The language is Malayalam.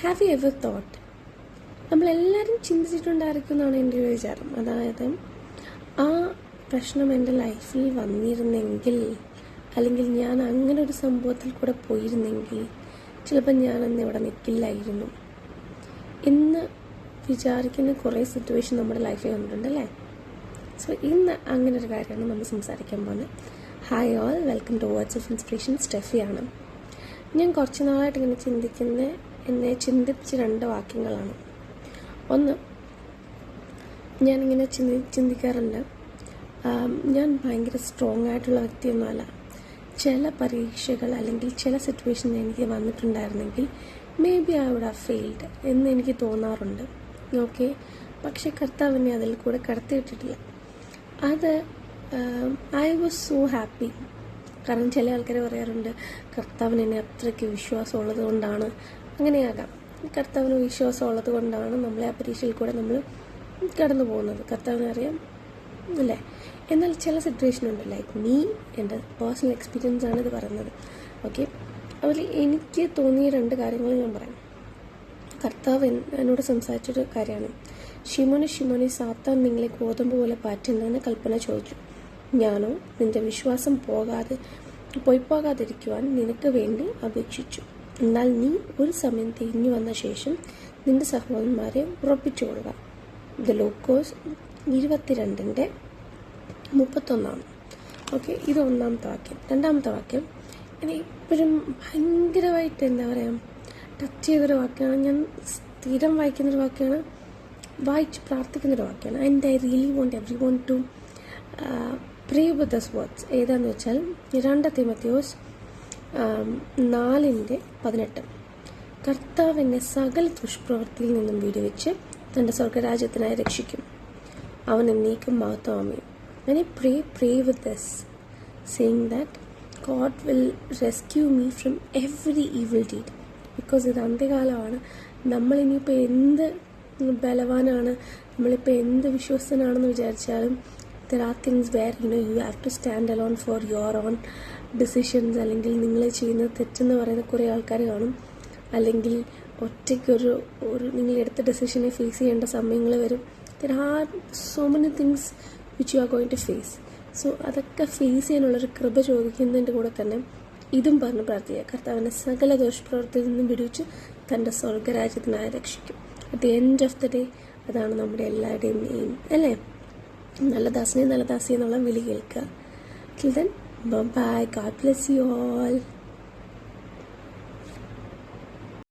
ഹാവ് യു എവർ തോട്ട്, നമ്മളെല്ലാവരും ചിന്തിച്ചിട്ടുണ്ടായിരിക്കും എന്നാണ് എൻ്റെ ഒരു വിചാരം. അതായത് ആ പ്രശ്നം എൻ്റെ ലൈഫിൽ വന്നിരുന്നെങ്കിൽ, അല്ലെങ്കിൽ ഞാൻ അങ്ങനെ ഒരു സംഭവത്തിൽ കൂടെ പോയിരുന്നെങ്കിൽ ചിലപ്പോൾ ഞാനന്ന് ഇവിടെ നിൽക്കില്ലായിരുന്നു എന്ന് വിചാരിക്കുന്ന കുറേ സിറ്റുവേഷൻ നമ്മുടെ ലൈഫിൽ വന്നിട്ടുണ്ട് അല്ലേ. സോ ഇന്ന് അങ്ങനെ ഒരു കാര്യമാണ് നമ്മൾ സംസാരിക്കാൻ പോകുന്നത്. Hi all, welcome to words of inspiration. സ്റ്റെഫിയാണ്. ഞാൻ കുറച്ച് നാളായിട്ട് ഇങ്ങനെ എന്നെ ചിന്തിപ്പിച്ച 2 വാക്യങ്ങളാണ്. ഒന്ന്, ഞാനിങ്ങനെ ചിന്തിക്കാറുണ്ട്, ഞാൻ ഭയങ്കര സ്ട്രോങ് ആയിട്ടുള്ള വ്യക്തിയൊന്നുമല്ല. ചില പരീക്ഷകൾ അല്ലെങ്കിൽ ചില സിറ്റുവേഷൻ എനിക്ക് വന്നിട്ടുണ്ടായിരുന്നെങ്കിൽ maybe I would have failed എന്ന് എനിക്ക് തോന്നാറുണ്ട്. ഓക്കെ, പക്ഷേ കർത്താവിനെ അതിൽ കൂടെ കടത്തിയിട്ടിട്ടില്ല. അത് ഐ വാസ് സോ ഹാപ്പി. കാരണം ചില ആൾക്കാർ പറയാറുണ്ട് കർത്താവിന് എന്നെ അത്രയ്ക്ക് വിശ്വാസമുള്ളത് കൊണ്ടാണ്. അങ്ങനെയാകാം, കർത്താവിന് വിശ്വാസമുള്ളത് കൊണ്ടാണ് നമ്മളെ ആ പരീക്ഷയിൽ കൂടെ നമ്മൾ കടന്നു പോകുന്നത്. കർത്താവിനറിയാം അല്ലേ. എന്നാൽ ചില സിറ്റുവേഷൻ ഉണ്ട്, ലൈക്ക് മീ, എൻ്റെ പേഴ്സണൽ എക്സ്പീരിയൻസ് ആണ് ഇത് പറയുന്നത്. ഓക്കെ, അതിൽ എനിക്ക് തോന്നിയ 2 കാര്യങ്ങൾ ഞാൻ പറയാം. കർത്താവ് എന്നോട് സംസാരിച്ചൊരു കാര്യമാണ്, ഷിമോനെ സാത്താൻ നിങ്ങളെ ഗോതമ്പ് പോലെ പാറ്റുന്നതെന്ന് കൽപ്പന ചോദിച്ചു. ഞാനോ നിന്റെ വിശ്വാസം പോകാതിരിക്കുവാൻ നിനക്ക് വേണ്ടി അപേക്ഷിച്ചു. എന്നാൽ നീ ഒരു സമയം തിരിഞ്ഞു വന്ന ശേഷം നിന്റെ സഹോദരന്മാരെ ഉറപ്പിച്ചുകൊള്ളുക. ഇത് ലൂക്കോസ് 22:31. ഓക്കെ, ഇത് 1ാമത്തെ വാക്യം. 2ാമത്തെ വാക്യം എന്നെ ഇപ്പോഴും ഭയങ്കരമായിട്ട് എന്താ പറയുക ടച്ച് ചെയ്തൊരു വാക്യമാണ്. ഞാൻ സ്ഥിരം വായിക്കുന്നൊരു വാക്യമാണ്, വായിച്ച് പ്രാർത്ഥിക്കുന്നൊരു വാക്യമാണ്. And I really want everyone to pray with this words. ഏതാന്ന് വെച്ചാൽ 2 തിമോത്തിയോസ് 4:18. കർത്താവ് എന്നെ സകല ദുഷ്പ്രവൃത്തിയിൽ നിന്നും വിടുവിച്ച് തൻ്റെ സ്വർഗരാജ്യത്തിനായി രക്ഷിക്കും. അവൻ എന്നേക്കും മഹത്വമേ. When I pray with this, saying that God will rescue me from every evil deed. Because ഇത് അന്ത്യകാലമാണ്. നമ്മളിനിയിപ്പോൾ എന്ത് ബലവാനാണ്, നമ്മളിപ്പോൾ എന്ത് വിശ്വസ്തനാണെന്ന് വിചാരിച്ചാലും there are things where you have to stand alone for your own decisions. അല്ലെങ്കിൽ നിങ്ങൾ ചെയ്യുന്നത് തെറ്റെന്ന് പറയുന്ന കുറേ ആൾക്കാർ കാണും. അല്ലെങ്കിൽ ഒറ്റയ്ക്കൊരു നിങ്ങൾ എടുത്ത ഡെസിഷനെ ഫേസ് ചെയ്യേണ്ട സമയങ്ങൾ വരും. there are so many things which you are going to face. So അതൊക്കെ ഫേസ് ചെയ്യാനുള്ളൊരു കൃപ ചോദിക്കുന്നതിൻ്റെ കൂടെ തന്നെ ഇതും പറഞ്ഞ് പ്രാർത്ഥിക്കുക, കർത്താവിൻ്റെ സകല ദോഷപ്രവൃത്തിയിൽ നിന്നും വിടുവിച്ച് തൻ്റെ സ്വർഗരാജ്യത്തിനായി രക്ഷിക്കും. At the end of the day അതാണ് നമ്മുടെ എല്ലാവരുടെയും എയിം അല്ലേ. നല്ല ദാസി എന്നുള്ള വിളി കേൾക്കുക. Till then, bye bye. God bless you all.